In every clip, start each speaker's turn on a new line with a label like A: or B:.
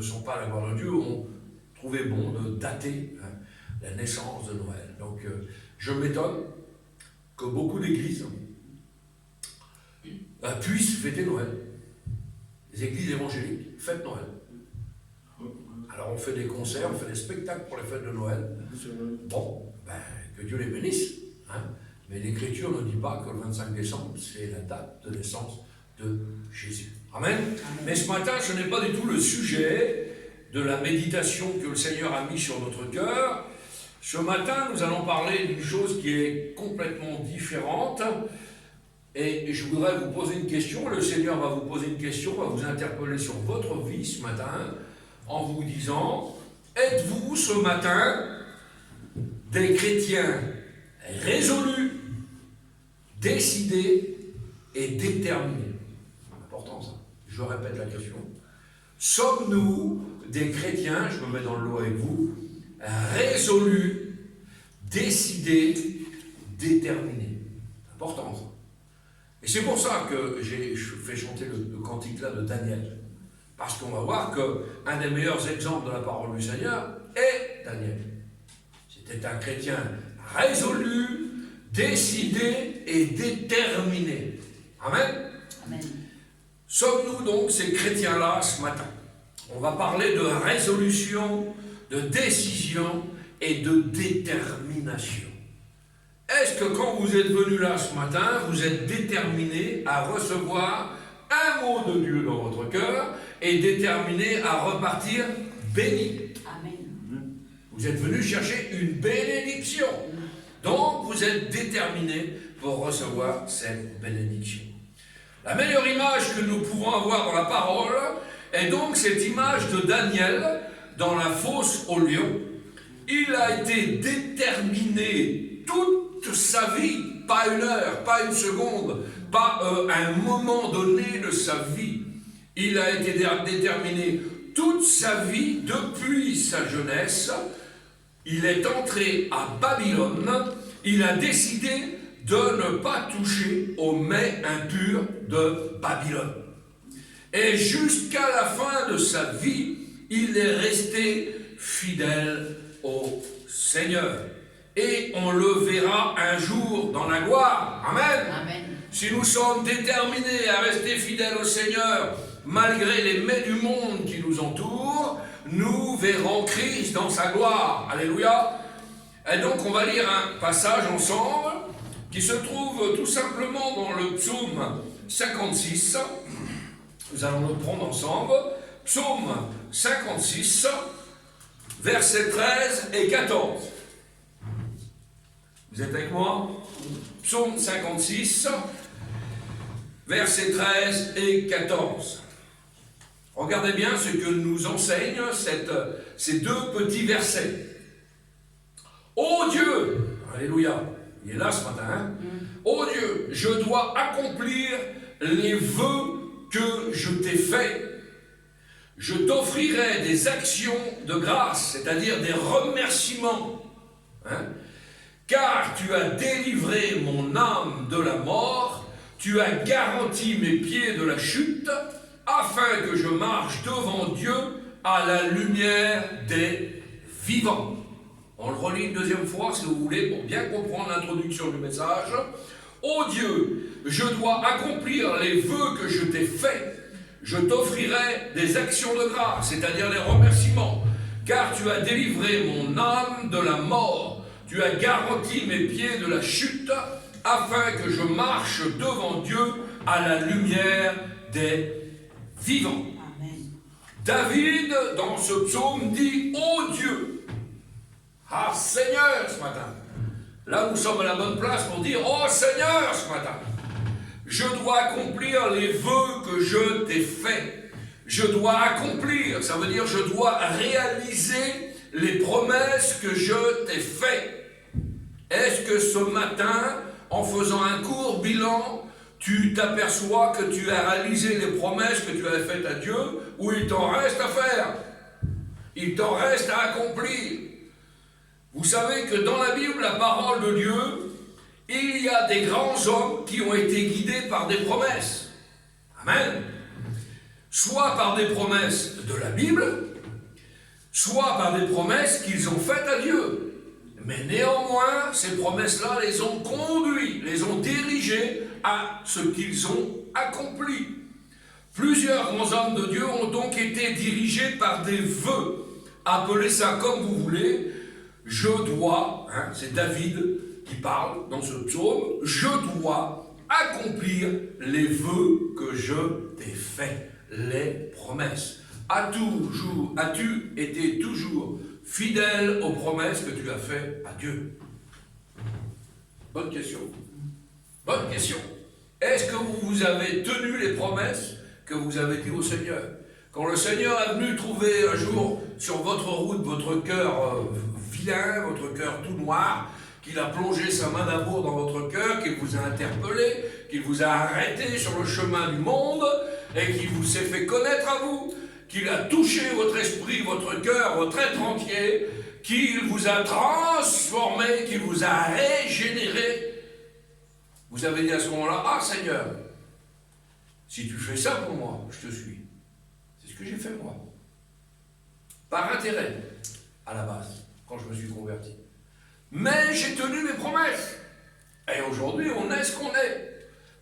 A: sont pas à la gloire de Dieu ont trouvé bon de dater la naissance de Noël. Donc je m'étonne que beaucoup d'églises puissent fêter Noël. Les églises évangéliques fêtent Noël. Alors on fait des concerts, on fait des spectacles pour les fêtes de Noël. Bon, que Dieu les bénisse. Mais l'Écriture ne dit pas que le 25 décembre, c'est la date de naissance de Jésus. Amen. Mais ce matin, ce n'est pas du tout le sujet de la méditation que le Seigneur a mis sur notre cœur. Ce matin, nous allons parler d'une chose qui est complètement différente. Et je voudrais vous poser une question. Le Seigneur va vous poser une question, va vous interpeller sur votre vie ce matin, en vous disant, êtes-vous ce matin des chrétiens résolus, décidés et déterminés? C'est important ça. Je répète la question. Sommes-nous des chrétiens, je me mets dans le lot avec vous, résolus, décidés, déterminés? C'est important ça. Et c'est pour ça que je fais chanter le cantique là de Daniel. Parce qu'on va voir qu'un des meilleurs exemples de la parole du Seigneur est Daniel. C'était un chrétien résolu, décidé et déterminé. Amen.
B: Amen.
A: Sommes-nous donc ces chrétiens-là ce matin? On va parler de résolution, de décision et de détermination. Est-ce que quand vous êtes venu là ce matin, vous êtes déterminé à recevoir un mot de Dieu dans votre cœur et déterminé à repartir béni?
B: Amen.
A: Vous êtes venu chercher une bénédiction. Donc vous êtes déterminé pour recevoir cette bénédiction. La meilleure image que nous pouvons avoir dans la parole est donc cette image de Daniel dans la fosse au lion. Il a été déterminé toute sa vie, pas une heure, pas une seconde, pas un moment donné de sa vie. Il a été déterminé toute sa vie depuis sa jeunesse. Il est entré à Babylone. Il a décidé de ne pas toucher au mets impur de Babylone. Et jusqu'à la fin de sa vie, il est resté fidèle au Seigneur. Et on le verra un jour dans la gloire. Amen.
B: Amen.
A: Si nous sommes déterminés à rester fidèles au Seigneur, malgré les mets du monde qui nous entourent, nous verrons Christ dans sa gloire. Alléluia. Et donc on va lire un passage ensemble qui se trouve tout simplement dans le psaume 56. Nous allons le prendre ensemble. Psaume 56, versets 13 et 14. Vous êtes avec moi? Psaume 56, versets 13 et 14. Regardez bien ce que nous enseignent ces deux petits versets. Ô Dieu, alléluia, il est là ce matin, hein? Ô Dieu, je dois accomplir les vœux que je t'ai faits. Je t'offrirai des actions de grâce, c'est-à-dire des remerciements. Car tu as délivré mon âme de la mort, tu as garanti mes pieds de la chute, afin que je marche devant Dieu à la lumière des vivants. On le relit une deuxième fois, si vous voulez, pour bien comprendre l'introduction du message. Ô Dieu, je dois accomplir les vœux que je t'ai faits. Je t'offrirai des actions de grâce, c'est-à-dire des remerciements, car tu as délivré mon âme de la mort. Tu as garanti mes pieds de la chute, afin que je marche devant Dieu à la lumière des vivants.
B: Amen.
A: David, dans ce psaume, dit « Ô Dieu ». Ah Seigneur, ce matin. Là, nous sommes à la bonne place pour dire « Oh Seigneur, ce matin, je dois accomplir les vœux que je t'ai faits. Je dois accomplir, ça veut dire je dois réaliser les promesses que je t'ai faites. » Est-ce que ce matin, en faisant un court bilan, tu t'aperçois que tu as réalisé les promesses que tu avais faites à Dieu, ou il t'en reste à faire? Il t'en reste à accomplir. Vous savez que dans la Bible, la parole de Dieu, il y a des grands hommes qui ont été guidés par des promesses. Amen. soit par des promesses de la Bible, soit par des promesses qu'ils ont faites à Dieu. Mais néanmoins, ces promesses-là les ont conduits, les ont dirigés à ce qu'ils ont accompli. Plusieurs grands hommes de Dieu ont donc été dirigés par des vœux. Appelez ça comme vous voulez. Je dois, c'est David qui parle dans ce psaume, je dois accomplir les vœux que je t'ai faits, les promesses. As-tu été toujours fidèle aux promesses que tu as faites à Dieu? Bonne question. Bonne question. Est-ce que vous avez tenu les promesses que vous avez dites au Seigneur? Quand le Seigneur est venu trouver un jour sur votre route votre cœur vilain, votre cœur tout noir, qu'il a plongé sa main d'amour dans votre cœur, qu'il vous a interpellé, qu'il vous a arrêté sur le chemin du monde et qu'il vous s'est fait connaître à vous, qu'il a touché votre esprit, votre cœur, votre être entier, qu'il vous a transformé, qu'il vous a régénéré. Vous avez dit à ce moment-là, ah Seigneur, si tu fais ça pour moi, je te suis. C'est ce que j'ai fait moi. Par intérêt, à la base, quand je me suis converti. Mais j'ai tenu mes promesses. Et aujourd'hui, on est ce qu'on est.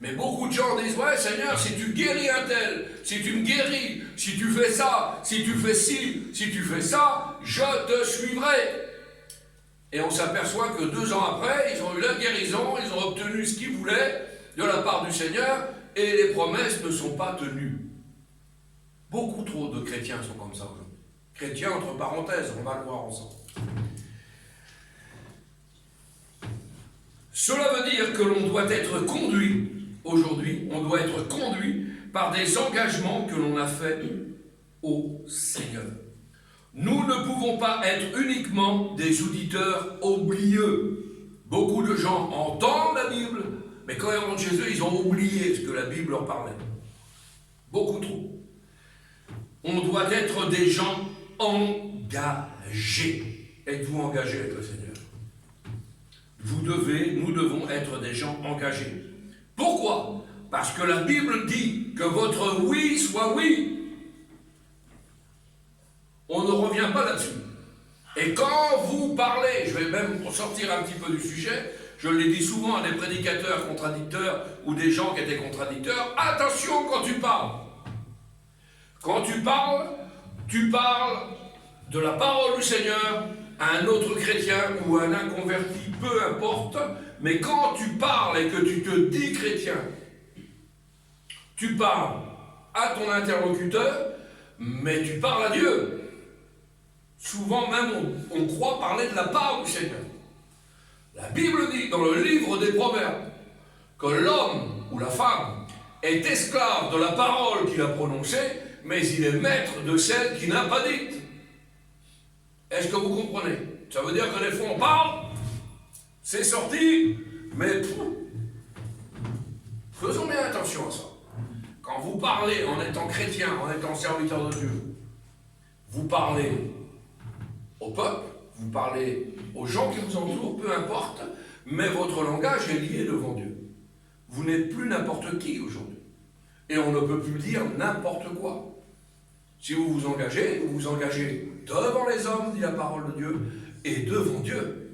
A: Mais beaucoup de gens disent, ouais Seigneur, si tu guéris un tel, si tu me guéris, si tu fais ça, si tu fais ci, si tu fais ça, je te suivrai. Et on s'aperçoit que 2 ans après, ils ont eu la guérison, ils ont obtenu ce qu'ils voulaient de la part du Seigneur, et les promesses ne sont pas tenues. Beaucoup trop de chrétiens sont comme ça aujourd'hui. Chrétiens entre parenthèses, on va le voir ensemble. Cela veut dire que l'on doit être conduit, aujourd'hui, on doit être conduit par des engagements que l'on a faits au Seigneur. Nous ne pouvons pas être uniquement des auditeurs oublieux. Beaucoup de gens entendent la Bible, mais quand ils rentrent chez eux, ils ont oublié ce que la Bible leur parlait. Beaucoup trop. On doit être des gens engagés. Êtes-vous engagés avec le Seigneur? Nous devons être des gens engagés. Pourquoi? Parce que la Bible dit que votre oui soit oui. On ne revient pas là-dessus. Et quand vous parlez, je vais même sortir un petit peu du sujet, je l'ai dit souvent à des prédicateurs contradicteurs ou des gens qui étaient contradicteurs, attention quand tu parles. Quand tu parles de la parole du Seigneur à un autre chrétien ou à un inconverti, peu importe, mais quand tu parles et que tu te dis chrétien, tu parles à ton interlocuteur, mais tu parles à Dieu. Souvent même, on croit parler de la part du Seigneur. La Bible dit dans le livre des Proverbes que l'homme ou la femme est esclave de la parole qu'il a prononcée, mais il est maître de celle qu'il n'a pas dite. Est-ce que vous comprenez? Ça veut dire que des fois on parle, c'est sorti, mais faisons bien attention à ça. Quand vous parlez en étant chrétien, en étant serviteur de Dieu, vous parlez au peuple, vous parlez aux gens qui vous entourent, peu importe, mais votre langage est lié devant Dieu. Vous n'êtes plus n'importe qui aujourd'hui. Et on ne peut plus dire n'importe quoi. Si vous vous engagez devant les hommes, dit la parole de Dieu, et devant Dieu.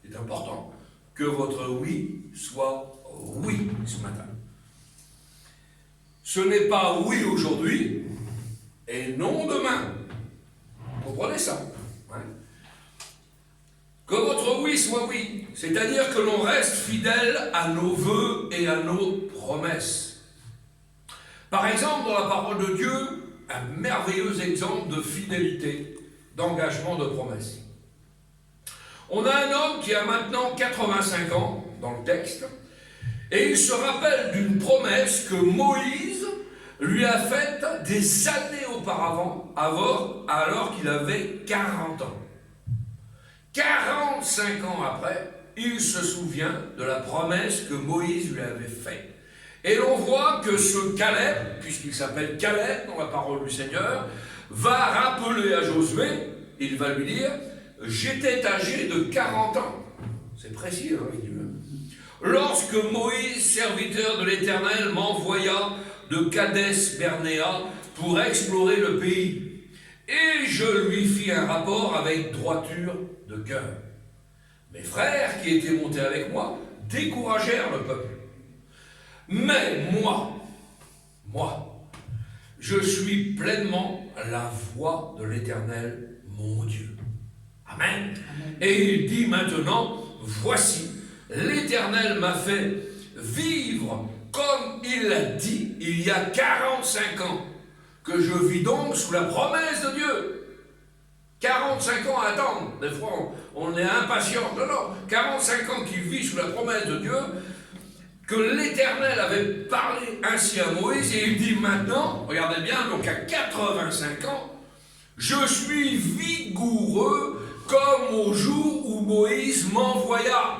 A: C'est important que votre oui soit oui ce matin. Ce n'est pas oui aujourd'hui et non demain. Vous comprenez ça? Que votre oui soit oui, c'est-à-dire que l'on reste fidèle à nos vœux et à nos promesses. Par exemple, dans la parole de Dieu, un merveilleux exemple de fidélité, d'engagement, de promesse. On a un homme qui a maintenant 85 ans, dans le texte, et il se rappelle d'une promesse que Moïse lui a faite des années auparavant, alors qu'il avait 40 ans. 45 ans après, il se souvient de la promesse que Moïse lui avait faite. Et l'on voit que ce Caleb, puisqu'il s'appelle Caleb dans la parole du Seigneur, va rappeler à Josué, il va lui dire, j'étais âgé de 40 ans. C'est précis, hein, il dit même. Lorsque Moïse, serviteur de l'Éternel, m'envoya de Kadès Barnéa pour explorer le pays. Et je lui fis un rapport avec droiture de cœur. Mes frères qui étaient montés avec moi découragèrent le peuple. Mais moi, je suis pleinement la voix de l'Éternel, mon Dieu. Amen. Et il dit maintenant, voici, l'Éternel m'a fait vivre comme il l'a dit il y a 45 ans, que je vis donc sous la promesse de Dieu. 45 ans à attendre. Des fois, on est impatient. Non, 45 ans qu'il vit sous la promesse de Dieu, que l'Éternel avait parlé ainsi à Moïse, et il dit maintenant, regardez bien, donc à 85 ans, je suis vigoureux comme au jour où Moïse m'envoya.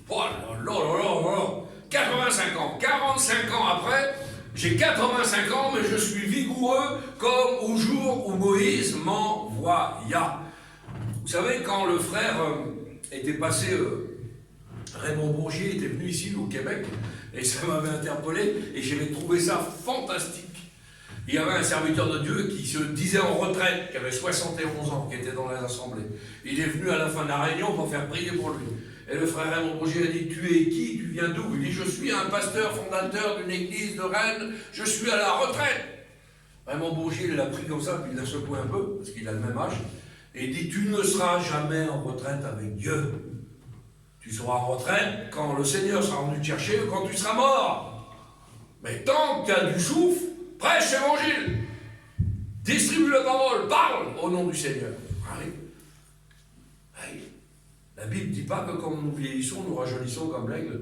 A: Oh là là là là, 85 ans, 45 ans après, j'ai 85 ans, mais je suis vigoureux comme au jour où Moïse m'envoya. Vous savez, quand le frère était passé, Raymond Bourgier était venu ici au Québec, et ça m'avait interpellé, et j'avais trouvé ça fantastique. Il y avait un serviteur de Dieu qui se disait en retraite, qui avait 71 ans, qui était dans les assemblées. Il est venu à la fin de la réunion pour faire prier pour lui. Et le frère Raymond Bourgier a dit, tu es qui? Tu viens d'où? Il dit, je suis un pasteur fondateur d'une église de Rennes, je suis à la retraite. Raymond Bourgier l'a pris comme ça, puis il l'a secoué un peu, parce qu'il a le même âge, et il dit, tu ne seras jamais en retraite avec Dieu. Tu seras en retraite quand le Seigneur sera venu te chercher ou quand tu seras mort. Mais tant que tu as du souffle, prêche l'évangile, distribue la parole, parle au nom du Seigneur. Allez. Allez. La Bible ne dit pas que quand nous vieillissons, nous rajeunissons comme l'aigle.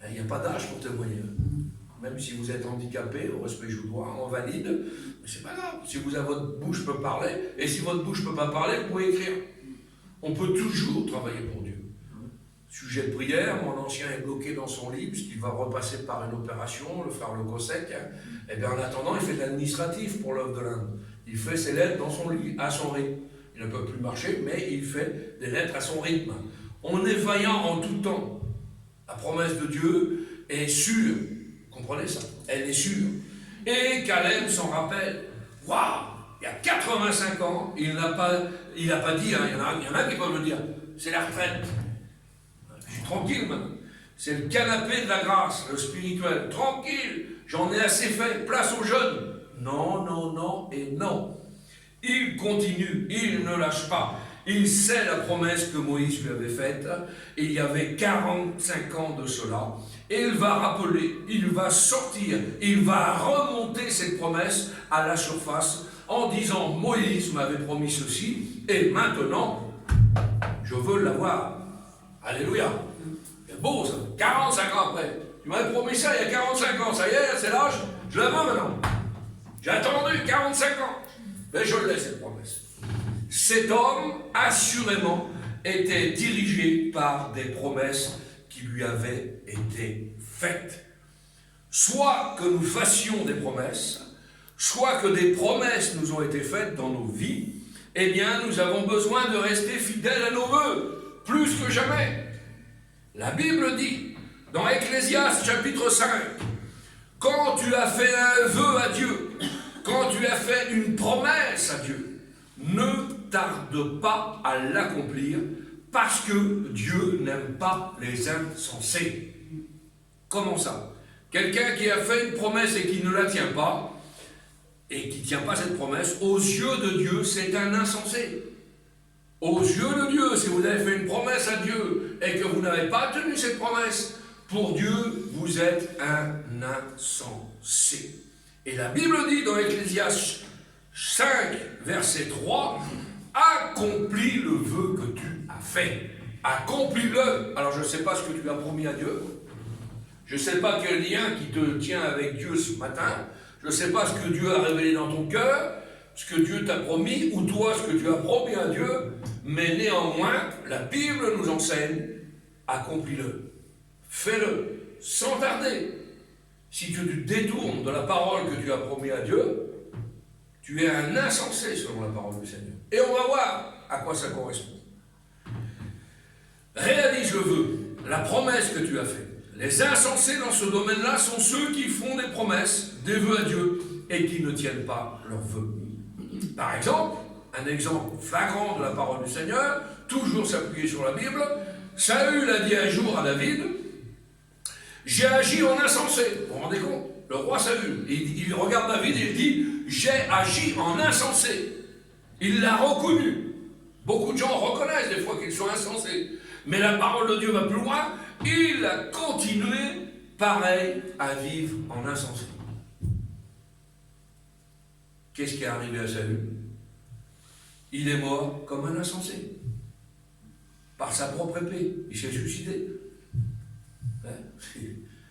A: Il n'y a pas d'âge pour témoigner. Même si vous êtes handicapé, au respect je vous dois, invalide, c'est pas grave. Si vous avez votre bouche peut parler, et si votre bouche ne peut pas parler, vous pouvez écrire. On peut toujours travailler pour Dieu. Sujet de prière, mon ancien est bloqué dans son lit, puisqu'il va repasser par une opération, le frère Le Cossec. Et bien en attendant, il fait de l'administratif pour l'œuvre de l'Inde. Il fait ses lettres dans son lit, à son rythme. Il ne peut plus marcher, mais il fait des lettres à son rythme. On est vaillant en tout temps. La promesse de Dieu est sûre. Vous comprenez ça? Elle est sûre. Et Caleb s'en rappelle. Waouh! Il y a 85 ans, il n'a pas dit, hein, il y en a qui peuvent le dire, c'est la retraite. Je suis tranquille maintenant. C'est le canapé de la grâce, le spirituel. Tranquille, j'en ai assez fait, place aux jeunes. Non, non, non et non. Il continue, il ne lâche pas. Il sait la promesse que Moïse lui avait faite. Il y avait 45 ans de cela. Et il va rappeler, il va sortir, il va remonter cette promesse à la surface en disant, Moïse m'avait promis ceci, et maintenant, je veux l'avoir. Alléluia. C'est beau ça, 45 ans après. Tu m'avais promis ça il y a 45 ans, ça y est, c'est l'âge, je la veux maintenant. J'ai attendu 45 ans. Mais je l'ai, cette promesse. Cet homme, assurément, était dirigé par des promesses qui lui avaient été faites. Soit que nous fassions des promesses, soit que des promesses nous ont été faites dans nos vies, eh bien, nous avons besoin de rester fidèles à nos vœux, plus que jamais. La Bible dit, dans Ecclésiaste chapitre 5, quand tu as fait un vœu à Dieu, quand tu as fait une promesse à Dieu, ne tarde pas à l'accomplir, parce que Dieu n'aime pas les insensés. Comment ça? Quelqu'un qui a fait une promesse et qui ne la tient pas, et qui ne tient pas cette promesse, aux yeux de Dieu, c'est un insensé. Aux yeux de Dieu, si vous avez fait une promesse à Dieu et que vous n'avez pas tenu cette promesse, pour Dieu, vous êtes un insensé. Et la Bible dit dans Ecclésiaste 5, verset 3, accomplis le vœu que tu as fait. Accomplis-le. Alors je ne sais pas ce que tu as promis à Dieu. Je ne sais pas quel lien qui te tient avec Dieu ce matin. Je ne sais pas ce que Dieu a révélé dans ton cœur, ce que Dieu t'a promis, ou toi ce que tu as promis à Dieu, mais néanmoins, la Bible nous enseigne, accomplis-le, fais-le, sans tarder. Si tu te détournes de la parole que tu as promis à Dieu, tu es un insensé selon la parole du Seigneur. Et on va voir à quoi ça correspond. Réalise le vœu, la promesse que tu as faite. Les insensés dans ce domaine-là sont ceux qui font des promesses, des vœux à Dieu, et qui ne tiennent pas leurs vœux. Par exemple, un exemple flagrant de la parole du Seigneur, toujours s'appuyer sur la Bible, Saül a dit un jour à David, « J'ai agi en insensé. » Vous vous rendez compte? Le roi Saül, il regarde David et il dit, « J'ai agi en insensé. » Il l'a reconnu. Beaucoup de gens reconnaissent des fois qu'ils sont insensés. Mais la parole de Dieu va plus loin. Il a continué, pareil, à vivre en insensé. Qu'est-ce qui est arrivé à Saül? Il est mort comme un insensé. Par sa propre épée. Il s'est suicidé.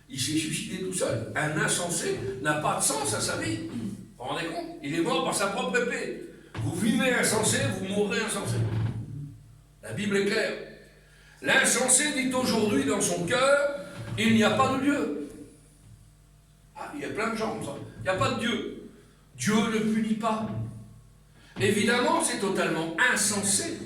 A: Il s'est suicidé tout seul. Un insensé n'a pas de sens à sa vie. Vous vous rendez compte? Il est mort par sa propre épée. Vous vivez insensé, vous mourrez insensé. La Bible est claire. L'insensé dit aujourd'hui dans son cœur, il n'y a pas de Dieu. Ah, il y a plein de gens comme ça. Il n'y a pas de Dieu. Dieu ne punit pas. Évidemment, c'est totalement insensé.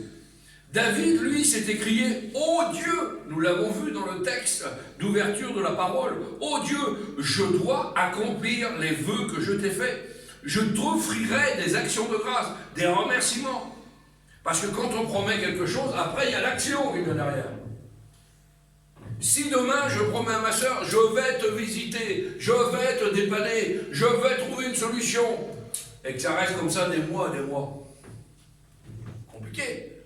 A: David, lui, s'est écrié « Ô Dieu !» Nous l'avons vu dans le texte d'ouverture de la parole. « Ô Dieu, je dois accomplir les vœux que je t'ai faits. Je t'offrirai des actions de grâce, des remerciements. » Parce que quand on promet quelque chose, après, il y a l'action qui vient derrière. Si demain, je promets à ma soeur, je vais te visiter, je vais te dépanner, je vais trouver une solution, et que ça reste comme ça des mois, compliqué.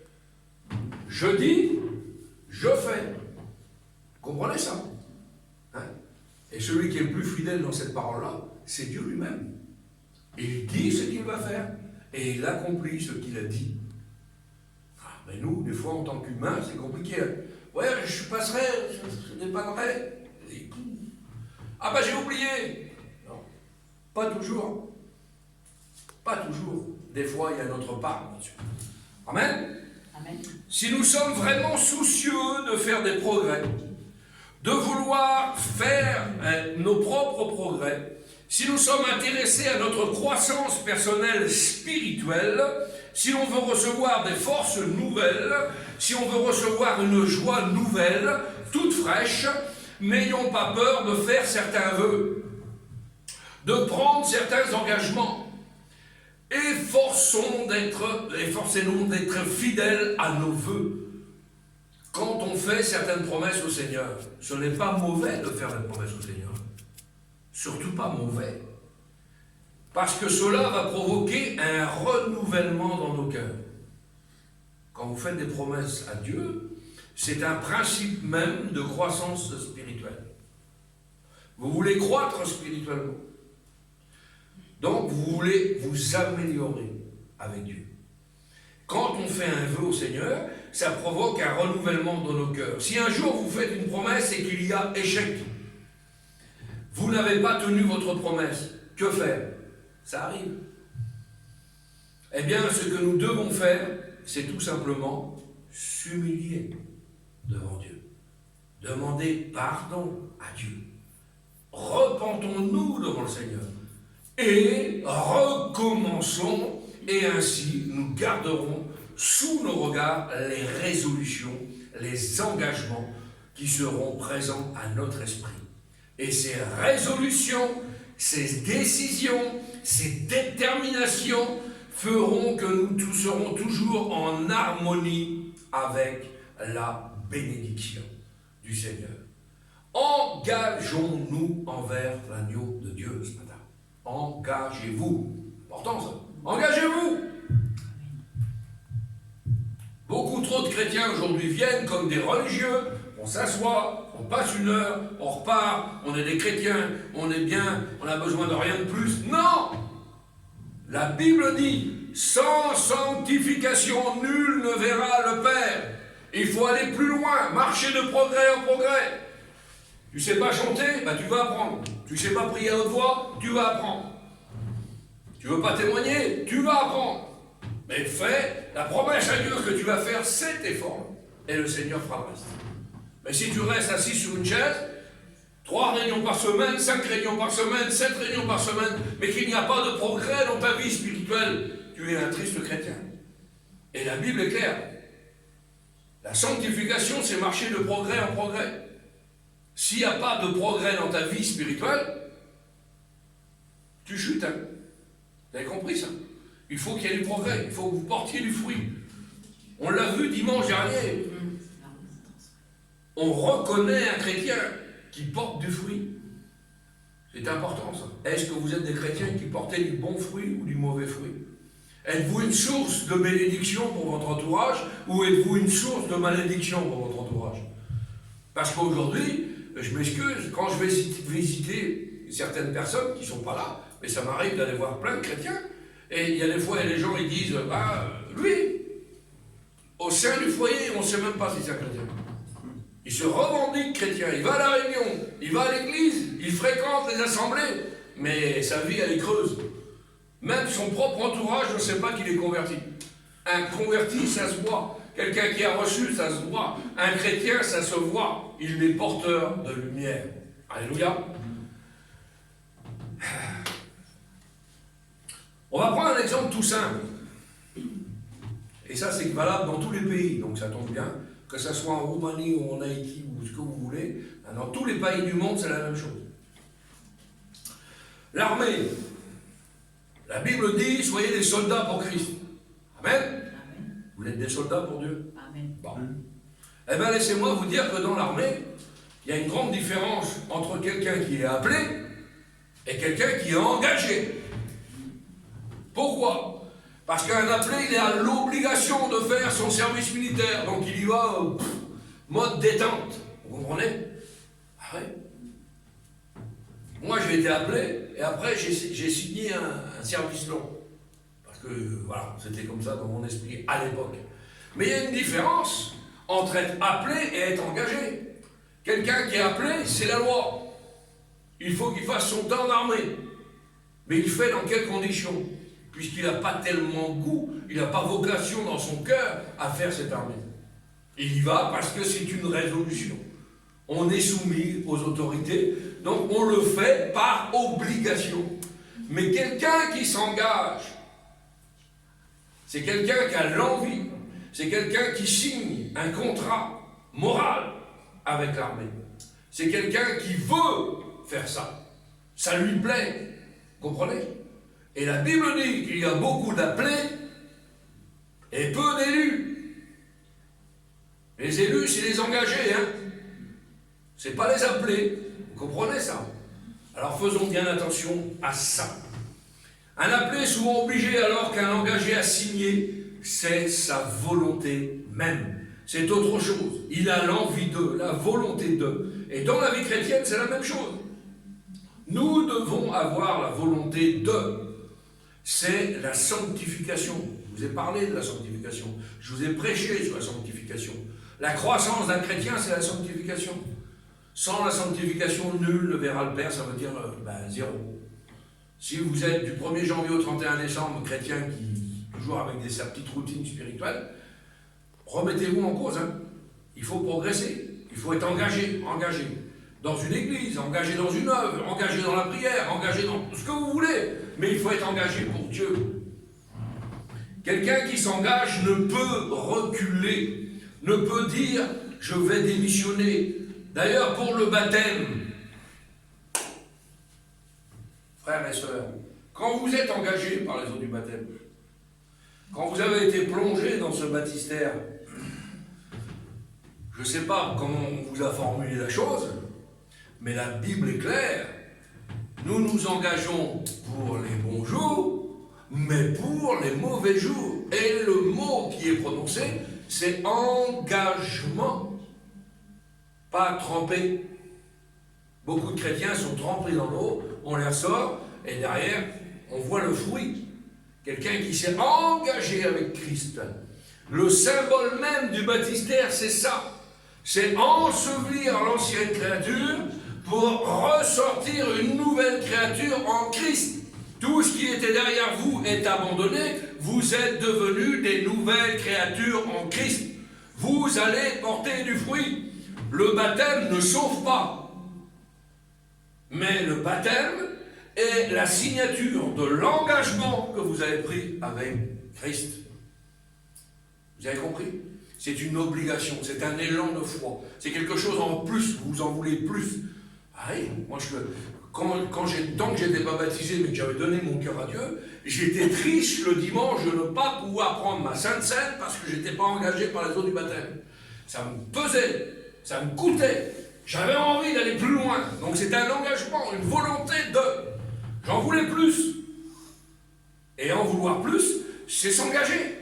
A: Je dis, je fais. Comprenez ça? Hein? Et celui qui est le plus fidèle dans cette parole-là, c'est Dieu lui-même. Il dit ce qu'il va faire, et il accomplit ce qu'il a dit. Mais nous, des fois, en tant qu'humains, c'est compliqué. Ouais, je passerai, je dépannerai. Ah ben j'ai oublié. Non, pas toujours. Pas toujours. Des fois, il y a notre part, bien sûr. Amen.
B: Amen.
A: Si nous sommes vraiment soucieux de faire des progrès, de vouloir faire nos propres progrès, si nous sommes intéressés à notre croissance personnelle spirituelle, si l'on veut recevoir des forces nouvelles, si on veut recevoir une joie nouvelle, toute fraîche, n'ayons pas peur de faire certains vœux, de prendre certains engagements. Efforcez-nous d'être fidèles à nos vœux. Quand on fait certaines promesses au Seigneur, ce n'est pas mauvais de faire des promesses au Seigneur. Surtout pas mauvais. Parce que cela va provoquer un renouvellement dans nos cœurs. Quand vous faites des promesses à Dieu, c'est un principe même de croissance spirituelle. Vous voulez croître spirituellement. Donc vous voulez vous améliorer avec Dieu. Quand on fait un vœu au Seigneur, ça provoque un renouvellement dans nos cœurs. Si un jour vous faites une promesse et qu'il y a échec, vous n'avez pas tenu votre promesse, que faire? Ça arrive. Eh bien, ce que nous devons faire, c'est tout simplement s'humilier devant Dieu. Demander pardon à Dieu. Repentons-nous devant le Seigneur. Et recommençons, et ainsi nous garderons sous nos regards les résolutions, les engagements qui seront présents à notre esprit. Et ces résolutions, ces décisions, ces déterminations feront que nous serons toujours en harmonie avec la bénédiction du Seigneur. Engageons-nous envers l'agneau de Dieu ce matin. Engagez-vous. Important ça. Engagez-vous. Beaucoup trop de chrétiens aujourd'hui viennent comme des religieux. On s'assoit, on passe une heure, on repart, on est des chrétiens, on est bien, on n'a besoin de rien de plus. Non! La Bible dit, sans sanctification, nul ne verra le Père. Il faut aller plus loin, marcher de progrès en progrès. Tu sais pas chanter, tu vas apprendre. Tu sais pas prier à haute voix, tu vas apprendre. Tu veux pas témoigner, tu vas apprendre. Mais fais la promesse à Dieu que tu vas faire cet effort, et le Seigneur fera le reste. Mais si tu restes assis sur une chaise, 3 réunions par semaine, 5 réunions par semaine, 7 réunions par semaine, mais qu'il n'y a pas de progrès dans ta vie spirituelle, tu es un triste chrétien. Et la Bible est claire. La sanctification, c'est marcher de progrès en progrès. S'il n'y a pas de progrès dans ta vie spirituelle, tu chutes. Vous avez compris ça? Il faut qu'il y ait du progrès, il faut que vous portiez du fruit. On l'a vu dimanche dernier. On reconnaît un chrétien qui porte du fruit. C'est important ça. Est-ce que vous êtes des chrétiens qui portez du bon fruit ou du mauvais fruit? Êtes-vous une source de bénédiction pour votre entourage ou êtes-vous une source de malédiction pour votre entourage? Parce qu'aujourd'hui, je m'excuse, quand je vais visiter certaines personnes qui ne sont pas là, mais ça m'arrive d'aller voir plein de chrétiens, et il y a des fois, les gens ils disent, lui, au sein du foyer, on ne sait même pas si c'est un chrétien. Il se revendique chrétien, il va à la réunion, il va à l'église, il fréquente les assemblées, mais sa vie, elle est creuse. Même son propre entourage ne sait pas qu'il est converti. Un converti, ça se voit. Quelqu'un qui a reçu, ça se voit. Un chrétien, ça se voit. Il est porteur de lumière. Alléluia. On va prendre un exemple tout simple. Et ça, c'est valable dans tous les pays, donc ça tombe bien. Que ce soit en Roumanie ou en Haïti ou ce que vous voulez, dans tous les pays du monde, c'est la même chose. L'armée, la Bible dit, soyez des soldats pour Christ. Amen. Amen. Vous êtes des soldats pour Dieu. Amen. Bon. Eh bien, laissez-moi vous dire que dans l'armée, il y a une grande différence entre quelqu'un qui est appelé et quelqu'un qui est engagé. Pourquoi? Parce qu'un appelé, il a l'obligation de faire son service militaire. Donc il y va mode détente. Vous comprenez? Ah ouais. Moi, j'ai été appelé, et après, j'ai signé un service long. Parce que, voilà, c'était comme ça dans mon esprit à l'époque. Mais il y a une différence entre être appelé et être engagé. Quelqu'un qui est appelé, c'est la loi. Il faut qu'il fasse son temps d'armée. Mais il fait dans quelles conditions? Puisqu'il n'a pas tellement goût, il n'a pas vocation dans son cœur à faire cette armée. Il y va parce que c'est une résolution. On est soumis aux autorités, donc on le fait par obligation. Mais quelqu'un qui s'engage, c'est quelqu'un qui a l'envie, c'est quelqu'un qui signe un contrat moral avec l'armée. C'est quelqu'un qui veut faire ça. Ça lui plaît. Vous comprenez? Et la Bible dit qu'il y a beaucoup d'appelés et peu d'élus. Les élus, c'est les engagés, hein. C'est pas les appelés. Vous comprenez ça? Alors faisons bien attention à ça. Un appelé est souvent obligé alors qu'un engagé a signé, c'est sa volonté même. C'est autre chose. Il a l'envie d'eux, la volonté d'eux. Et dans la vie chrétienne, c'est la même chose. Nous devons avoir la volonté d'eux. C'est la sanctification. Je vous ai parlé de la sanctification. Je vous ai prêché sur la sanctification. La croissance d'un chrétien, c'est la sanctification. Sans la sanctification, nul ne verra le Père, ça veut dire zéro. Si vous êtes du 1er janvier au 31 décembre, chrétien qui, toujours avec sa petite routine spirituelle, remettez-vous en cause. Hein. Il faut progresser, il faut être engagé dans une église, engagé dans une œuvre, engagé dans la prière, engagé dans tout ce que vous voulez, mais il faut être engagé pour Dieu. Quelqu'un qui s'engage ne peut reculer, ne peut dire « je vais démissionner ». D'ailleurs, pour le baptême, frères et sœurs, quand vous êtes engagés par les eaux du baptême, quand vous avez été plongé dans ce baptistère, je ne sais pas comment on vous a formulé la chose, mais la Bible est claire. Nous nous engageons pour les bons jours, mais pour les mauvais jours. Et le mot qui est prononcé, c'est engagement. Pas trempé. Beaucoup de chrétiens sont trempés dans l'eau, on les ressort, et derrière, on voit le fruit. Quelqu'un qui s'est engagé avec Christ. Le symbole même du baptistère, c'est ça. C'est ensevelir l'ancienne créature pour ressortir une nouvelle créature en Christ. Tout ce qui était derrière vous est abandonné. Vous êtes devenus des nouvelles créatures en Christ. Vous allez porter du fruit. Le baptême ne sauve pas. Mais le baptême est la signature de l'engagement que vous avez pris avec Christ. Vous avez compris? C'est une obligation, c'est un élan de foi. C'est quelque chose en plus, vous en voulez plus. Ah oui, moi tant que je n'étais pas baptisé, mais que j'avais donné mon cœur à Dieu, j'étais triste le dimanche de ne pas pouvoir prendre ma Sainte Seine parce que je n'étais pas engagé par les eaux du baptême. Ça me pesait, ça me coûtait. J'avais envie d'aller plus loin. Donc c'était un engagement, une volonté de. J'en voulais plus. Et en vouloir plus, c'est s'engager.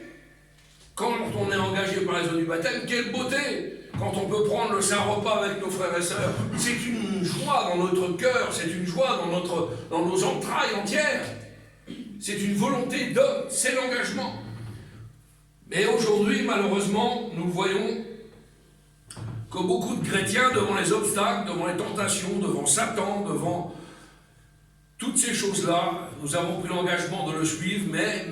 A: Quand on est engagé par les eaux du baptême, quelle beauté! Quand on peut prendre le Saint-Repas avec nos frères et sœurs, c'est une joie dans notre cœur, c'est une joie dans nos entrailles entières. C'est une volonté de, c'est l'engagement. Mais aujourd'hui, malheureusement, nous voyons que beaucoup de chrétiens, devant les obstacles, devant les tentations, devant Satan, devant toutes ces choses-là, nous avons pris l'engagement de le suivre, mais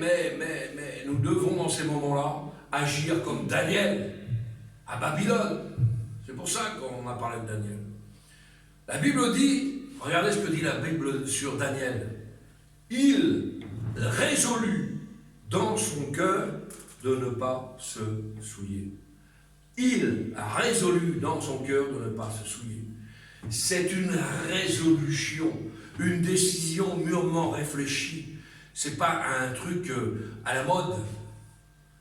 A: nous devons dans ces moments-là agir comme Daniel à Babylone. C'est pour ça qu'on a parlé de Daniel. La Bible dit, regardez ce que dit la Bible sur Daniel. Il résolut dans son cœur de ne pas se souiller. Il a résolu dans son cœur de ne pas se souiller. C'est une résolution, une décision mûrement réfléchie. C'est pas un truc à la mode.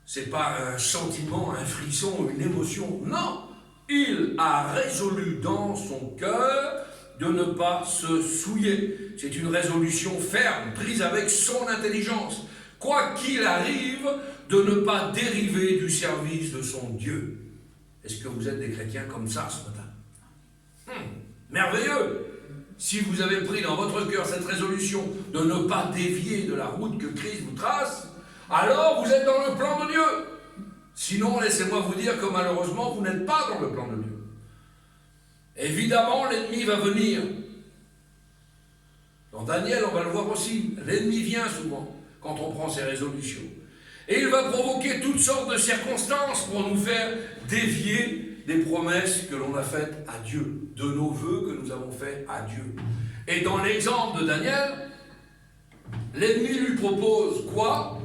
A: C'est pas un sentiment, un frisson, une émotion. Non, il a résolu dans son cœur de ne pas se souiller. C'est une résolution ferme, prise avec son intelligence. Quoi qu'il arrive, de ne pas dériver du service de son Dieu. Est-ce que vous êtes des chrétiens comme ça ce matin? Merveilleux! Si vous avez pris dans votre cœur cette résolution de ne pas dévier de la route que Christ vous trace, alors vous êtes dans le plan de Dieu. Sinon, laissez-moi vous dire que malheureusement, vous n'êtes pas dans le plan de Dieu. Évidemment, l'ennemi va venir. Dans Daniel, on va le voir aussi. L'ennemi vient souvent quand on prend ses résolutions. Et il va provoquer toutes sortes de circonstances pour nous faire dévier des promesses que l'on a faites à Dieu, de nos vœux que nous avons faits à Dieu. Et dans l'exemple de Daniel, l'ennemi lui propose quoi?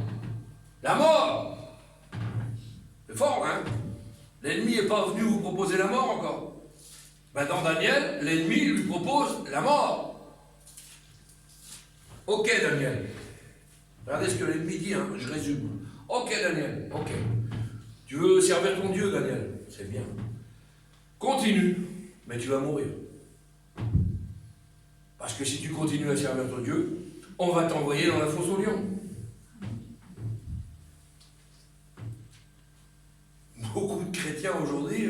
A: La mort. C'est fort, hein? L'ennemi n'est pas venu vous proposer la mort encore. Ben dans Daniel, l'ennemi lui propose la mort. Ok, Daniel. Regardez ce que l'ennemi dit, hein, je résume. Ok, Daniel, ok. Tu veux servir ton Dieu, Daniel? C'est bien. Continue, mais tu vas mourir. Parce que si tu continues à servir ton Dieu, on va t'envoyer dans la fosse aux lions. Beaucoup de chrétiens aujourd'hui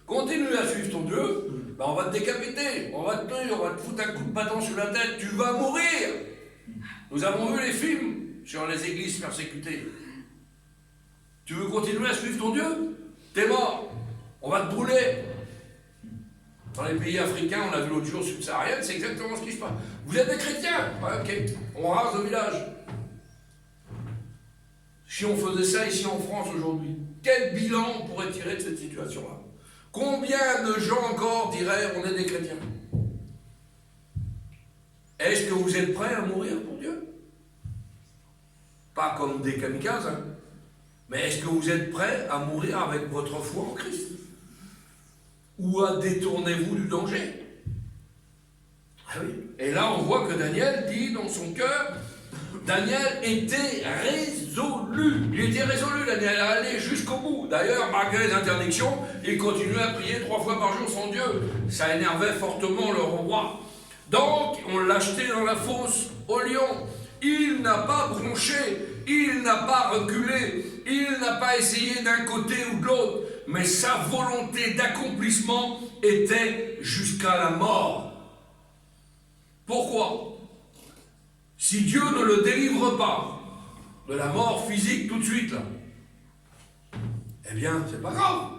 A: continuent à suivre ton Dieu, ben on va te décapiter, on va te tuer, on va te foutre un coup de bâton sur la tête, tu vas mourir. Nous avons vu les films sur les églises persécutées. Tu veux continuer à suivre ton Dieu? T'es mort, on va te brûler. Dans les pays africains, on l'a vu l'autre jour subsaharienne, c'est exactement ce qui se passe. Vous êtes des chrétiens? Ouais, ok, on rase le village. Si on faisait ça ici en France aujourd'hui, quel bilan on pourrait tirer de cette situation-là? Combien de gens encore diraient on est des chrétiens? Est-ce que vous êtes prêts à mourir pour Dieu? Pas comme des kamikazes, hein, mais est-ce que vous êtes prêts à mourir avec votre foi en Christ? Ou à détournez-vous du danger? Ah oui. Et là, on voit que Daniel dit dans son cœur, Daniel était résolu. Il était résolu, Daniel, à aller jusqu'au bout. D'ailleurs, malgré les interdictions, il continuait à prier 3 fois par jour son Dieu. Ça énervait fortement le roi. Donc, on l'a jeté dans la fosse au lion. Il n'a pas bronché, il n'a pas reculé, il n'a pas essayé d'un côté ou de l'autre, mais sa volonté d'accomplissement était jusqu'à la mort. Pourquoi? Si Dieu ne le délivre pas de la mort physique tout de suite, là, eh bien, c'est pas grave.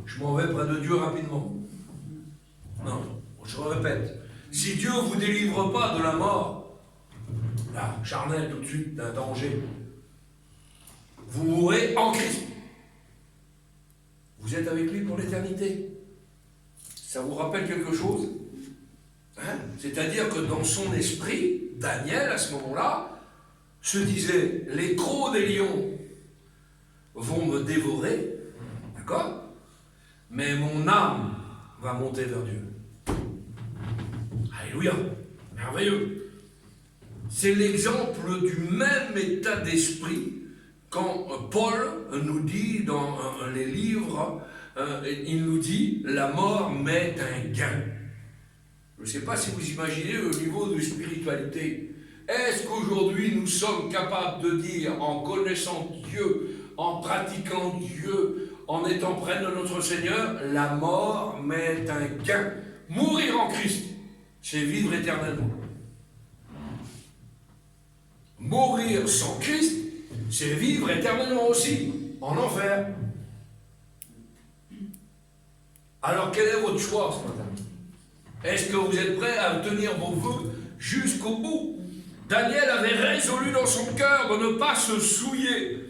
A: Je m'en vais près de Dieu rapidement. Non, je répète. Si Dieu ne vous délivre pas de la mort, là, charnel tout de suite, d'un danger, vous mourrez en Christ. Vous êtes avec lui pour l'éternité. Ça vous rappelle quelque chose? Hein? C'est-à-dire que dans son esprit, Daniel, à ce moment-là, se disait, les crocs des lions vont me dévorer, d'accord? Mais mon âme va monter vers Dieu. Alléluia. Merveilleux. C'est l'exemple du même état d'esprit quand Paul nous dit dans les livres, il nous dit, la mort m'est un gain. Je ne sais pas si vous imaginez au niveau de spiritualité. Est-ce qu'aujourd'hui nous sommes capables de dire, en connaissant Dieu, en pratiquant Dieu, en étant près de notre Seigneur, la mort m'est un gain. Mourir en Christ, c'est vivre éternellement. Mourir sans Christ, c'est vivre éternellement aussi, en enfer. Alors quel est votre choix ce matin? Est-ce que vous êtes prêts à tenir vos vœux jusqu'au bout? Daniel avait résolu dans son cœur de ne pas se souiller.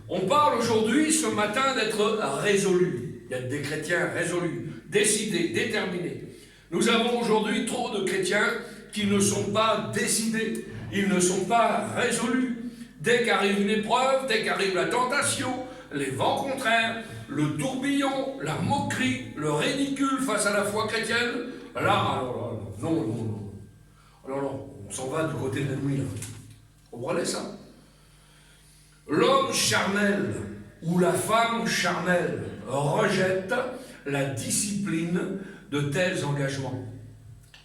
A: On parle aujourd'hui, ce matin, d'être résolu. Il y a des chrétiens résolus, décidés, déterminés. Nous avons aujourd'hui trop de chrétiens qui ne sont pas décidés. Ils ne sont pas résolus. Dès qu'arrive une épreuve, dès qu'arrive la tentation, les vents contraires, le tourbillon, la moquerie, le ridicule face à la foi chrétienne, là, alors là, non. Alors non, on s'en va du côté de l'ennemi. Vous comprenez ça? L'homme charnel ou la femme charnelle rejette la discipline de tels engagements.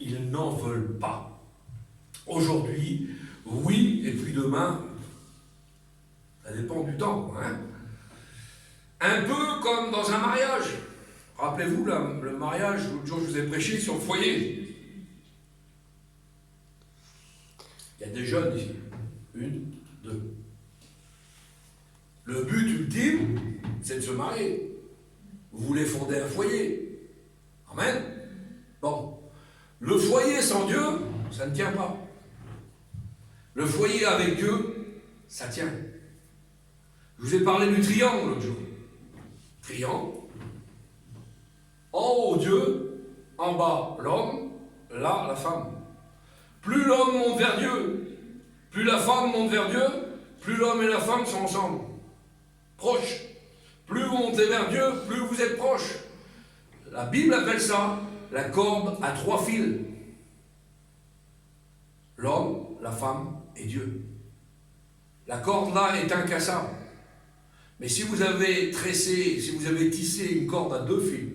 A: Ils n'en veulent pas. Aujourd'hui, oui, et puis demain, ça dépend du temps, hein. Un peu comme dans un mariage. Rappelez-vous, le mariage, l'autre jour je vous ai prêché sur le foyer. Il y a des jeunes ici. 1, 2. Le but ultime, c'est de se marier. Vous voulez fonder un foyer. Amen. Bon. Le foyer sans Dieu, ça ne tient pas. Le foyer avec Dieu, ça tient. Je vous ai parlé du triangle l'autre jour. Triangle. En haut Dieu, en bas l'homme, là la femme. Plus l'homme monte vers Dieu, plus la femme monte vers Dieu, plus l'homme et la femme sont ensemble. Proches. Plus vous montez vers Dieu, plus vous êtes proches. La Bible appelle ça la corde à 3 fils. L'homme, la femme et Dieu. La corde là est incassable. Mais si vous avez tressé, si vous avez tissé une corde à 2 fils,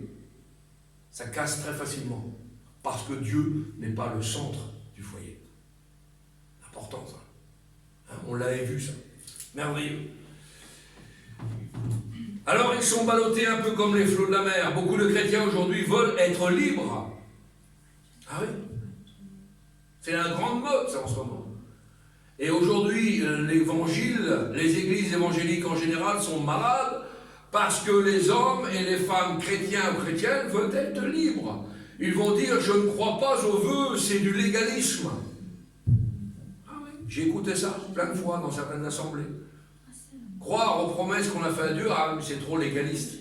A: ça casse très facilement. Parce que Dieu n'est pas le centre du foyer. Important ça. Hein, on l'avait vu ça. Merveilleux. Alors ils sont ballottés un peu comme les flots de la mer. Beaucoup de chrétiens aujourd'hui veulent être libres. Ah oui? C'est la grande mode ça en ce moment. Et aujourd'hui, l'évangile, les églises évangéliques en général sont malades parce que les hommes et les femmes chrétiens ou chrétiennes veulent être libres. Ils vont dire, je ne crois pas aux vœux, c'est du légalisme. Ah oui, j'ai écouté ça plein de fois dans certaines assemblées. Croire aux promesses qu'on a fait à Dieu, ah mais c'est trop légaliste.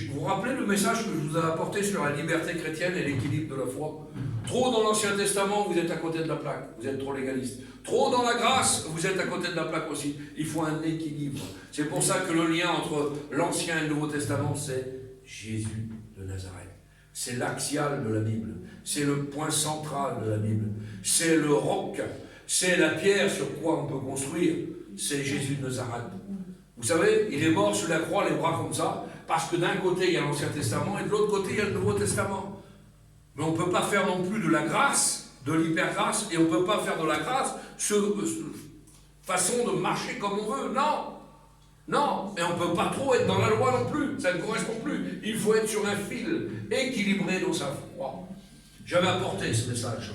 A: Vous vous rappelez le message que je vous ai apporté sur la liberté chrétienne et l'équilibre de la foi? Trop dans l'Ancien Testament, vous êtes à côté de la plaque, vous êtes trop légaliste. Trop dans la grâce, vous êtes à côté de la plaque aussi. Il faut un équilibre. C'est pour ça que le lien entre l'Ancien et le Nouveau Testament, c'est Jésus de Nazareth. C'est l'axial de la Bible. C'est le point central de la Bible. C'est le roc. C'est la pierre sur quoi on peut construire. C'est Jésus de Nazareth. Vous savez, il est mort sur la croix, les bras comme ça, parce que d'un côté, il y a l'Ancien Testament et de l'autre côté, il y a le Nouveau Testament. Mais on ne peut pas faire non plus de la grâce, de l'hypergrâce, et on ne peut pas faire de la grâce façon de marcher comme on veut. Non. Non. Et on ne peut pas trop être dans la loi non plus. Ça ne correspond plus. Il faut être sur un fil, équilibré dans sa foi. J'avais apporté ce message.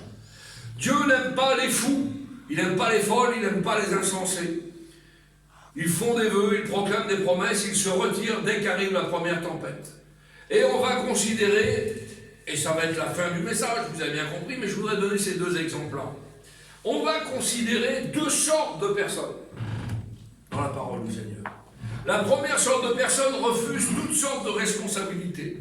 A: Dieu n'aime pas les fous. Il n'aime pas les folles, il n'aime pas les insensés. Ils font des vœux, ils proclament des promesses, ils se retirent dès qu'arrive la première tempête. Et on va considérer, et ça va être la fin du message, vous avez bien compris, mais je voudrais donner ces 2 exemples-là. On va considérer 2 sortes de personnes dans la parole du Seigneur. La première sorte de personne refuse toutes sortes de responsabilités,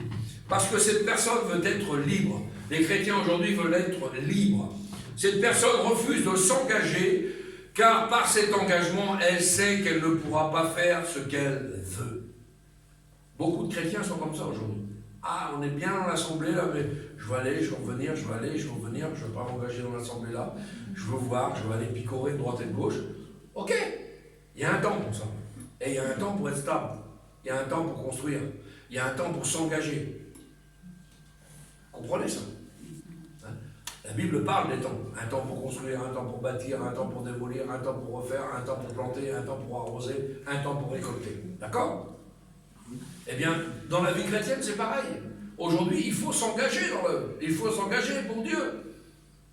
A: parce que cette personne veut être libre. Les chrétiens aujourd'hui veulent être libres. Cette personne refuse de s'engager, car par cet engagement, elle sait qu'elle ne pourra pas faire ce qu'elle veut. Beaucoup de chrétiens sont comme ça aujourd'hui. Ah, on est bien dans l'assemblée là, mais je vais aller, je vais revenir, je vais aller, je vais revenir, je ne vais pas m'engager dans l'assemblée là, je veux voir, je vais aller picorer de droite et de gauche. Ok, il y a un temps pour ça. Et il y a un temps pour être stable. Il y a un temps pour construire. Il y a un temps pour s'engager. Comprenez ça? Hein? La Bible parle des temps. Un temps pour construire, un temps pour bâtir, un temps pour démolir, un temps pour refaire, un temps pour planter, un temps pour arroser, un temps pour récolter. D'accord? Eh bien, dans la vie chrétienne, c'est pareil. Aujourd'hui, il faut s'engager dans l'œuvre. Il faut s'engager pour Dieu.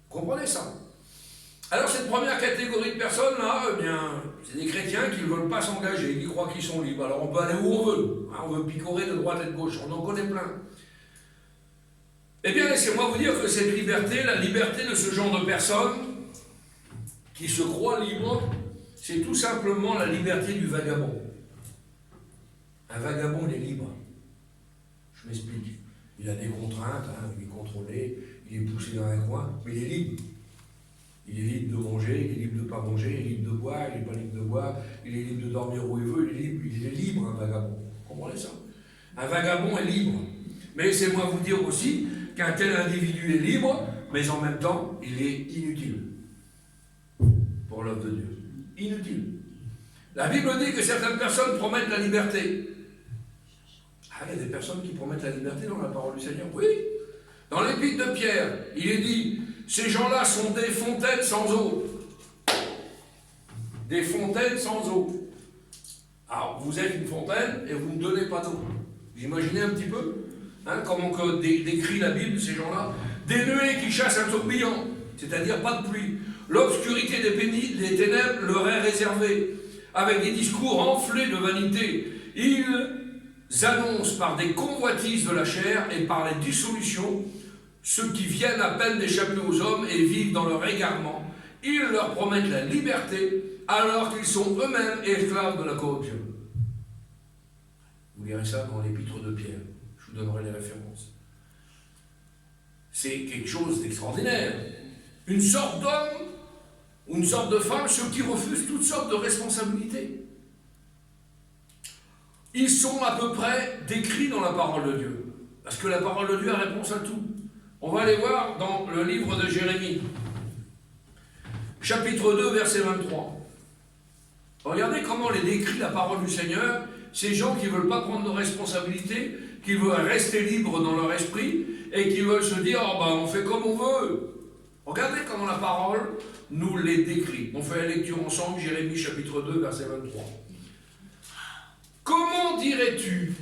A: Comprenez ça? Alors, cette première catégorie de personnes, là, eh bien, c'est des chrétiens qui ne veulent pas s'engager, qui croient qu'ils sont libres. Alors, on peut aller où on veut. Hein, on veut picorer de droite et de gauche. On en connaît plein. Eh bien, laissez-moi vous dire que cette liberté, la liberté de ce genre de personnes qui se croient libres, c'est tout simplement la liberté du vagabond. Un vagabond, il est libre. Je m'explique. Il a des contraintes, hein, il est contrôlé, il est poussé dans un coin, mais il est libre. Il est libre de manger, il est libre de ne pas manger, il est libre de boire, il n'est pas libre de boire, il est libre de dormir où il veut, il est libre, un vagabond. Vous comprenez ça? Un vagabond est libre. Mais laissez-moi vous dire aussi qu'un tel individu est libre, mais en même temps, il est inutile pour l'œuvre de Dieu. Inutile. La Bible dit que certaines personnes promettent la liberté. Ah, il y a des personnes qui promettent la liberté dans la parole du Seigneur. Oui. Dans l'épître de Pierre, il est dit, ces gens-là sont des fontaines sans eau. Des fontaines sans eau. Alors, vous êtes une fontaine et vous ne donnez pas d'eau. Vous imaginez un petit peu comment décrit la Bible, ces gens-là? Des nuées qui chassent un tourbillon, c'est-à-dire pas de pluie. L'obscurité des ténèbres leur est réservée. Avec des discours enflés de vanité, ils annoncent par des convoitises de la chair et par les dissolutions ceux qui viennent à peine d'échapper aux hommes et vivent dans leur égarement. Ils leur promettent la liberté alors qu'ils sont eux-mêmes esclaves de la corruption. Vous lirez ça dans l'épître de Pierre. Je vous donnerai les références. C'est quelque chose d'extraordinaire. Une sorte d'homme ou une sorte de femme, ceux qui refusent toutes sortes de responsabilités. Ils sont à peu près décrits dans la parole de Dieu. Parce que la parole de Dieu a réponse à tout. On va aller voir dans le livre de Jérémie, chapitre 2, verset 23. Regardez comment les décrit la parole du Seigneur, ces gens qui ne veulent pas prendre de responsabilités, qui veulent rester libres dans leur esprit, et qui veulent se dire, oh ben, on fait comme on veut. Regardez comment la parole nous les décrit. On fait la lecture ensemble, Jérémie chapitre 2, verset 23. Comment dirais-tu,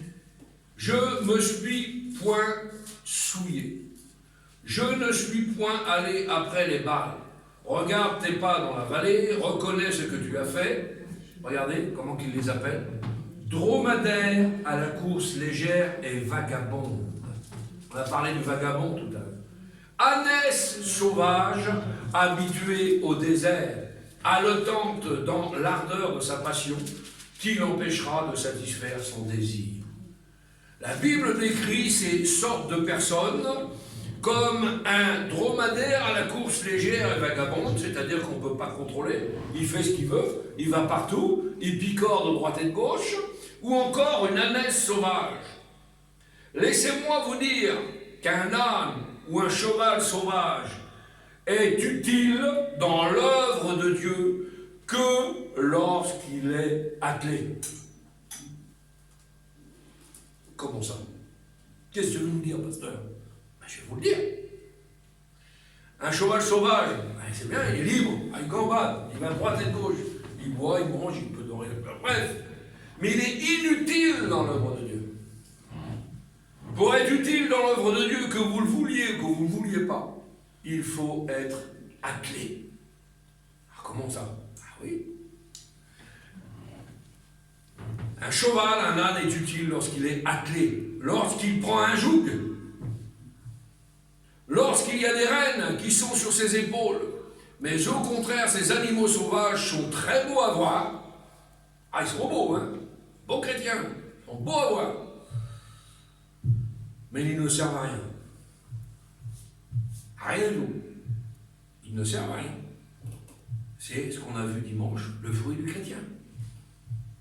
A: je me suis point souillé, je ne suis point allé après les Baals. Regarde tes pas dans la vallée, reconnais ce que tu as fait. Regardez comment qu'il les appelle. Dromadaire à la course légère et vagabonde. On a parlé du vagabond tout à l'heure. Ânesse sauvage, habituée au désert, haletante dans l'ardeur de sa passion, qui l'empêchera de satisfaire son désir. La Bible décrit ces sortes de personnes comme un dromadaire à la course légère et vagabonde, c'est-à-dire qu'on ne peut pas contrôler, il fait ce qu'il veut, il va partout, il picore de droite et de gauche, ou encore une ânesse sauvage. Laissez-moi vous dire qu'un âne ou un cheval sauvage est utile dans l'œuvre de Dieu que lorsqu'il est attelé. Comment ça? Qu'est-ce que tu veux nous dire, pasteur? Ben, je vais vous le dire. Un cheval sauvage, ben, c'est bien, il est libre, il gambade, il va à droite et de gauche, il boit, il mange, il peut dormir, bref. Mais il est inutile dans l'œuvre de Dieu. Pour être utile dans l'œuvre de Dieu, que vous le vouliez, que vous ne vouliez pas, il faut être attelé. Ah, comment ça? Ah oui. Un cheval, un âne est utile lorsqu'il est attelé, lorsqu'il prend un joug, lorsqu'il y a des rênes qui sont sur ses épaules. Mais au contraire, ces animaux sauvages sont très beaux à voir. Ah, ils sont beaux, hein? Beaux chrétiens, ils sont beaux à voir. Mais ils ne servent à rien. À rien du tout. Ils ne servent à rien. C'est ce qu'on a vu dimanche, le fruit du chrétien.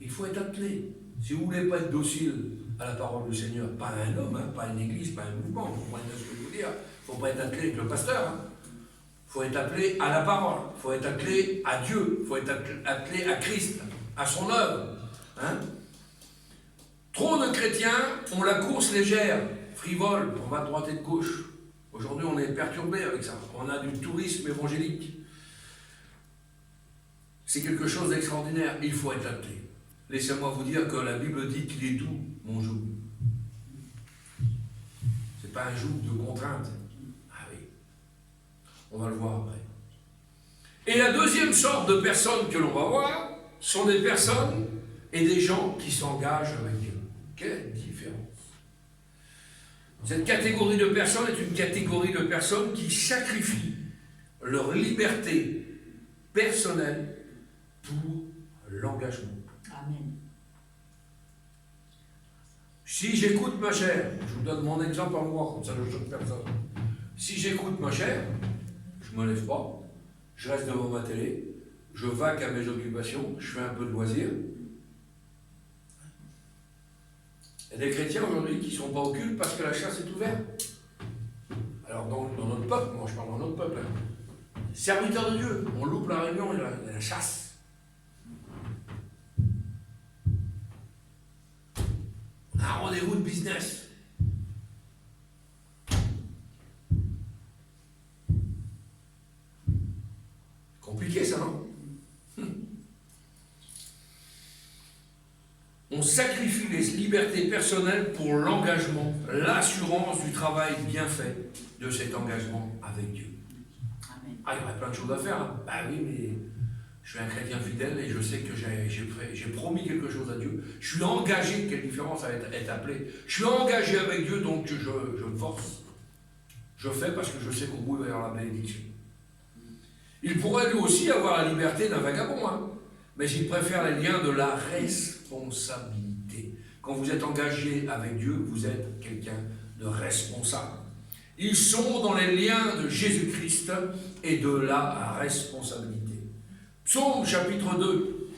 A: Il faut être attelé. Si vous ne voulez pas être docile à la parole du Seigneur, pas un homme, hein, pas une église, pas un mouvement, vous comprenez ce que je veux dire. Il ne faut pas être attelé avec le pasteur. Hein. Il faut être appelé à la parole. Il faut être attelé à Dieu. Il faut être attelé à Christ, à son œuvre. Hein. Trop de chrétiens ont la course légère, frivole, on va de droite et de gauche. Aujourd'hui, on est perturbé avec ça. On a du tourisme évangélique. C'est quelque chose d'extraordinaire. Il faut être attelé. Laissez-moi vous dire que la Bible dit qu'il est doux, mon joug. Ce n'est pas un joug de contrainte. Ah oui. On va le voir après. Et la deuxième sorte de personnes que l'on va voir sont des personnes et des gens qui s'engagent avec Dieu. Quelle différence! Cette catégorie de personnes est une catégorie de personnes qui sacrifient leur liberté personnelle pour l'engagement.
B: Amen.
A: Si j'écoute ma chère, je vous donne mon exemple en moi, comme ça je ne choque personne. Si j'écoute ma chère, je ne me lève pas, je reste devant ma télé, je vaque à mes occupations, je fais un peu de loisirs. Il y a des chrétiens aujourd'hui qui ne sont pas au culte parce que la chasse est ouverte. Alors dans notre peuple, moi je parle dans notre peuple, hein. Serviteurs de Dieu, on loupe la réunion et la chasse. On a un rendez-vous de business. Compliqué ça, non? On sacrifie les libertés personnelles pour l'engagement, l'assurance du travail bien fait de cet engagement avec Dieu.
B: Amen.
A: Ah, il y aurait plein de choses à faire. Hein. Bah oui, mais je suis un chrétien fidèle et je sais que j'ai promis quelque chose à Dieu. Je suis engagé, quelle différence à être appelé. Je suis engagé avec Dieu, donc je me force. Je fais parce que je sais qu'au bout, il va y avoir la bénédiction. Il pourrait lui aussi avoir la liberté d'un vagabond, hein. Mais il préfère les liens de la responsabilité. Quand vous êtes engagé avec Dieu, vous êtes quelqu'un de responsable. Ils sont dans les liens de Jésus-Christ et de la responsabilité. Psaume chapitre 2.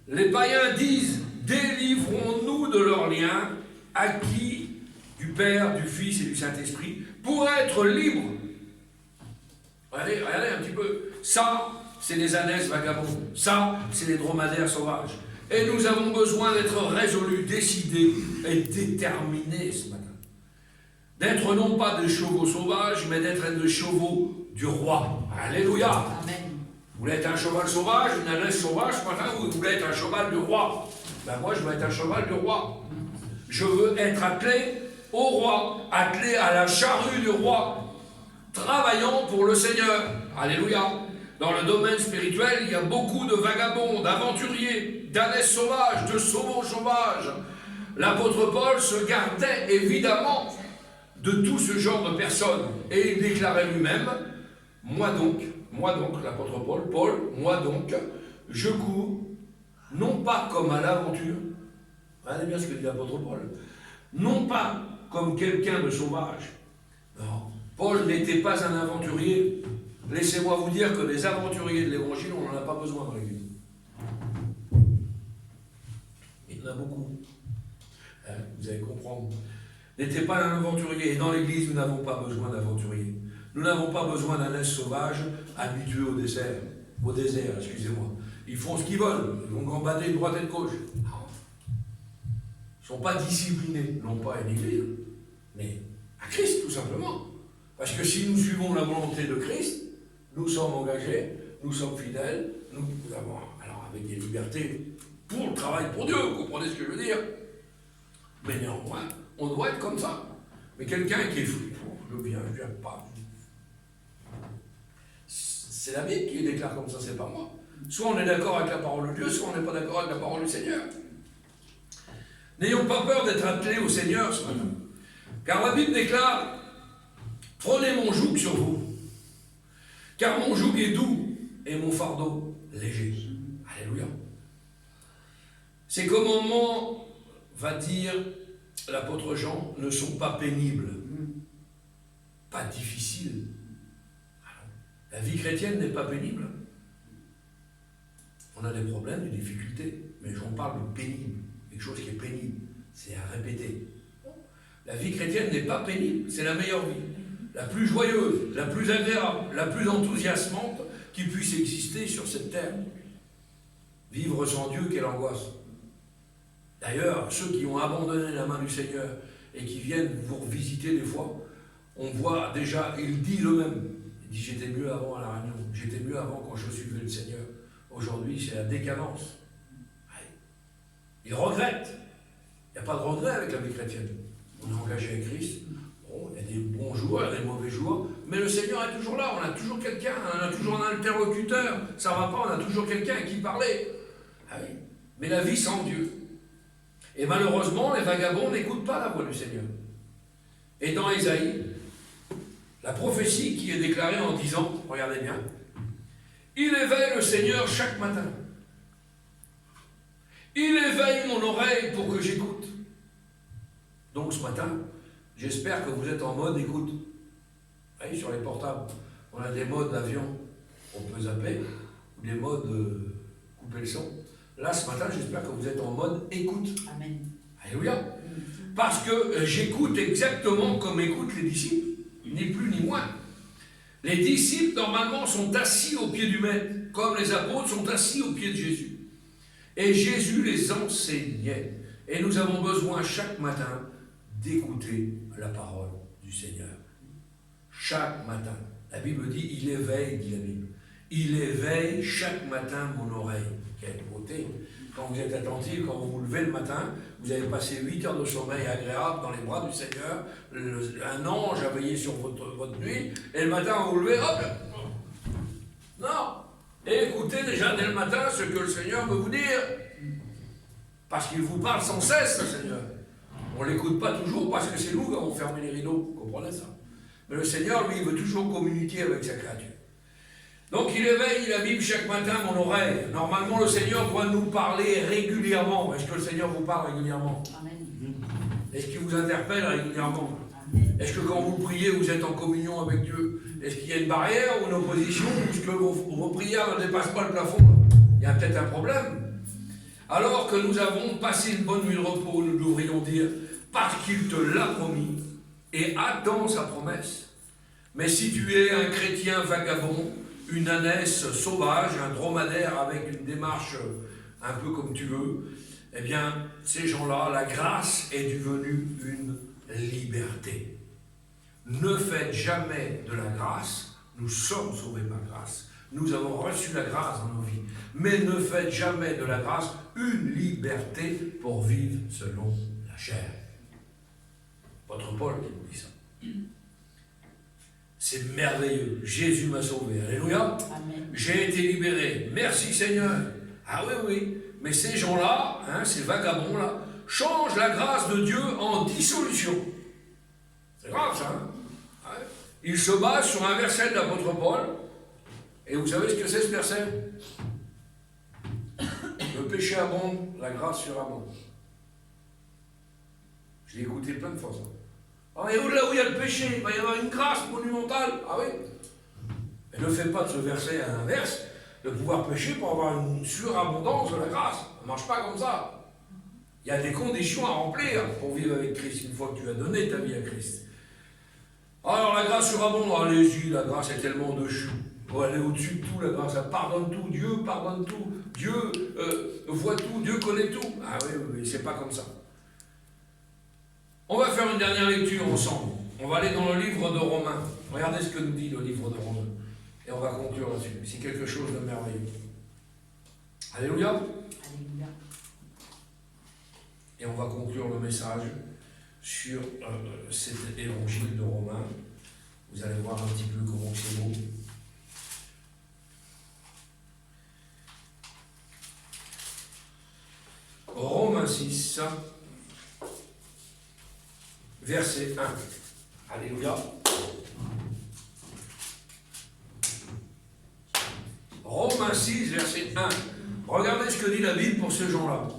A: Les païens disent, délivrons-nous de leurs liens, acquis du Père, du Fils et du Saint-Esprit, pour être libres. Regardez un petit peu. Ça, c'est les ânesses vagabonds. Ça, c'est les dromadaires sauvages. Et nous avons besoin d'être résolus, décidés et déterminés ce matin. D'être non pas des chevaux sauvages, mais d'être des chevaux du roi. Alléluia.
B: Amen.
A: Vous voulez être un cheval sauvage, une ânesse sauvage ce matin, ou vous voulez être un cheval du roi? Ben moi, je veux être un cheval du roi. Je veux être attelé au roi, attelé à la charrue du roi, travaillant pour le Seigneur. Alléluia. Dans le domaine spirituel, il y a beaucoup de vagabonds, d'aventuriers, d'ânesses sauvages, de saumons sauvages. L'apôtre Paul se gardait évidemment de tout ce genre de personnes. Et il déclarait lui-même, moi donc, l'apôtre Paul, moi donc, je cours, non pas comme à l'aventure, regardez bien ce que dit l'apôtre Paul, non pas comme quelqu'un de sauvage. Non, Paul n'était pas un aventurier. Laissez-moi vous dire que les aventuriers de l'Évangile, on n'en a pas besoin dans l'Église. Il y en a beaucoup. Hein, vous allez comprendre. N'était pas un aventurier. Et dans l'Église, nous n'avons pas besoin d'aventuriers. Nous n'avons pas besoin d'un ânesse sauvage habitué au désert. Au désert, excusez-moi. Ils font ce qu'ils veulent. Ils vont gambader de droite et de gauche. Non. Ils ne sont pas disciplinés. Non pas à une Église, mais à Christ, tout simplement. Parce que si nous suivons la volonté de Christ, nous sommes engagés, nous sommes fidèles, nous avons, alors avec des libertés pour le travail pour Dieu, vous comprenez ce que je veux dire? Mais néanmoins, on doit être comme ça. Mais quelqu'un qui est fou, je viens pas. C'est la Bible qui déclare comme ça, c'est pas moi. Soit on est d'accord avec la parole de Dieu, soit on n'est pas d'accord avec la parole du Seigneur. N'ayons pas peur d'être attelés au Seigneur ce matin. Car la Bible déclare, prenez mon joug sur vous. Car mon joug est doux et mon fardeau léger. Alléluia. Ces commandements, va dire l'apôtre Jean, ne sont pas pénibles, pas difficiles. La vie chrétienne n'est pas pénible. On a des problèmes, des difficultés. mais j'en parle de pénible, quelque chose qui est pénible, c'est à répéter. La vie chrétienne n'est pas pénible, c'est la meilleure vie, la plus joyeuse, la plus agréable, la plus enthousiasmante qui puisse exister sur cette terre. Vivre sans Dieu, quelle angoisse. D'ailleurs, ceux qui ont abandonné la main du Seigneur et qui viennent vous visiter des fois, on voit déjà, il dit eux-mêmes, il dit j'étais mieux avant à la réunion, j'étais mieux avant quand je suivais le Seigneur. Aujourd'hui, c'est la décadence. Ils regrettent. Il n'y a pas de regret avec la vie chrétienne. On est engagé avec Christ. Bon, il y a des bons jours, il y a des mauvais jours, mais le Seigneur est toujours là. On a toujours quelqu'un, on a toujours un interlocuteur. Ça ne va pas, on a toujours quelqu'un à qui parler. Ah oui. Mais la vie sans Dieu. Et malheureusement, les vagabonds n'écoutent pas la voix du Seigneur. Et dans Ésaïe, la prophétie qui est déclarée en disant, regardez bien, il éveille le Seigneur chaque matin. Il éveille mon oreille pour que j'écoute. Donc ce matin, j'espère que vous êtes en mode écoute. Vous voyez, sur les portables, on a des modes d'avion, on peut zapper, ou des modes couper le son. Là, ce matin, j'espère que vous êtes en mode écoute.
B: Amen.
A: Alléluia. Parce que j'écoute exactement comme écoutent les disciples, ni plus ni moins. Les disciples, normalement, sont assis au pied du maître, comme les apôtres sont assis au pied de Jésus. Et Jésus les enseignait. Et nous avons besoin chaque matin d'écouter la parole du Seigneur. Chaque matin. La Bible dit, il éveille, dit la Bible. Il éveille chaque matin mon oreille. Quelle beauté! Quand vous êtes attentif, quand vous vous levez le matin, vous avez passé 8 heures de sommeil agréable dans les bras du Seigneur, un ange a veillé sur votre nuit, et le matin vous vous levez, hop! Non! Et écoutez déjà dès le matin ce que le Seigneur veut vous dire. Parce qu'il vous parle sans cesse, le Seigneur. On ne l'écoute pas toujours parce que c'est nous qui avons fermé les rideaux. Vous comprenez ça? Mais le Seigneur, lui, il veut toujours communiquer avec sa créature. Donc il éveille la Bible chaque matin mon oreille. Normalement, le Seigneur doit nous parler régulièrement. Est-ce que le Seigneur vous parle régulièrement?
B: Amen.
A: Est-ce qu'il vous interpelle régulièrement?
B: Amen.
A: Est-ce que quand vous priez, vous êtes en communion avec Dieu? Est-ce qu'il y a une barrière ou une opposition? Est-ce que vos prières ne dépassent pas le plafond? Il y a peut-être un problème. Alors que nous avons passé une bonne nuit de repos, nous devrions dire, parce qu'il te l'a promis, et attend sa promesse. Mais si tu es un chrétien vagabond, une ânesse sauvage, un dromadaire avec une démarche un peu comme tu veux, eh bien, ces gens-là, la grâce est devenue une liberté. Ne faites jamais de la grâce, nous sommes sauvés par grâce, nous avons reçu la grâce dans nos vies, mais ne faites jamais de la grâce une liberté pour vivre selon la chair. Votre Paul qui nous dit ça. C'est merveilleux. Jésus m'a sauvé. Alléluia.
B: Amen.
A: J'ai été libéré. Merci Seigneur. Ah oui, oui. Mais ces gens-là, ces vagabonds-là, changent la grâce de Dieu en dissolution. C'est grave ça. Ouais. Ils se basent sur un verset de l'apôtre Paul. Et vous savez ce que c'est ce verset? Le péché abonde, la grâce surabonde. Je l'ai écouté plein de fois ça. Ah, et là où il y a le péché, il va y avoir une grâce monumentale. Ah oui. Mais ne fais pas de ce verset à l'inverse, de pouvoir pécher pour avoir une surabondance de la grâce. Ça ne marche pas comme ça. Il y a des conditions à remplir pour vivre avec Christ, une fois que tu as donné ta vie à Christ. Alors la grâce surabonde, allez-y, la grâce est tellement de chou. Faut aller au-dessus de tout, la grâce, ça pardonne tout, Dieu pardonne tout, Dieu voit tout, Dieu connaît tout. Ah oui, oui, c'est pas comme ça. On va faire une dernière lecture ensemble. On va aller dans le livre de Romains. Regardez ce que nous dit le livre de Romains. Et on va conclure là-dessus. C'est quelque chose de merveilleux. Alléluia.
B: Alléluia.
A: Et on va conclure le message sur cet évangile de Romains. Vous allez voir un petit peu comment c'est beau. Romains 6. Verset 1. Alléluia. Romains 6, verset 1. Regardez ce que dit la Bible pour ces gens-là.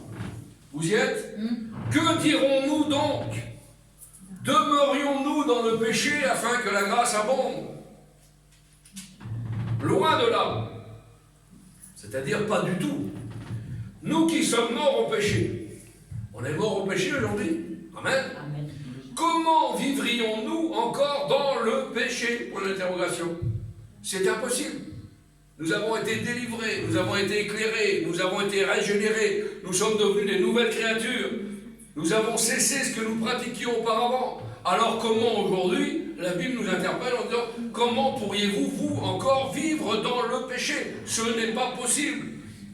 A: Vous y êtes? Que dirons-nous donc? Demeurions-nous dans le péché afin que la grâce abonde? Loin de là. C'est-à-dire pas du tout. Nous qui sommes morts au péché. On est morts au péché aujourd'hui. Amen.
B: Amen.
A: Comment vivrions-nous encore dans le péché? Pour l'interrogation. C'est impossible. Nous avons été délivrés, nous avons été éclairés, nous avons été régénérés, nous sommes devenus des nouvelles créatures. Nous avons cessé ce que nous pratiquions auparavant. Alors comment aujourd'hui, la Bible nous interpelle en disant, comment pourriez-vous, vous, encore vivre dans le péché? Ce n'est pas possible.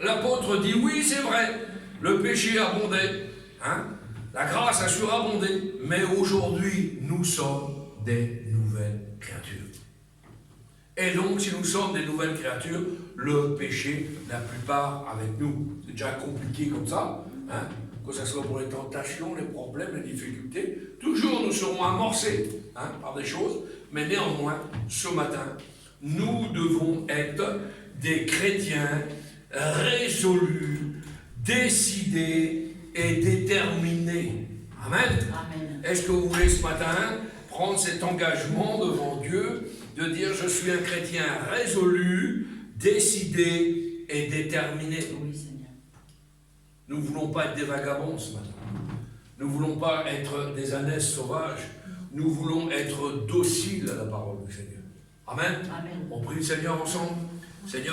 A: L'apôtre dit, oui, c'est vrai, le péché abondait, hein? La grâce a surabondé, mais aujourd'hui, nous sommes des nouvelles créatures. Et donc, si nous sommes des nouvelles créatures, le péché n'a plus part avec nous. C'est déjà compliqué comme ça, hein? Que ce soit pour les tentations, les problèmes, les difficultés. Toujours nous serons amorcés, hein, par des choses, mais néanmoins, ce matin, nous devons être des chrétiens résolus, décidés et déterminés. Amen.
B: Amen.
A: Est-ce que vous voulez ce matin prendre cet engagement devant Dieu de dire je suis un chrétien résolu, décidé et déterminé?
B: Oui, Seigneur.
A: Nous ne voulons pas être des vagabonds ce matin. Nous ne voulons pas être des ânesses sauvages. Nous voulons être dociles à la parole du Seigneur. Amen.
B: Amen.
A: On prie le Seigneur ensemble. Seigneur,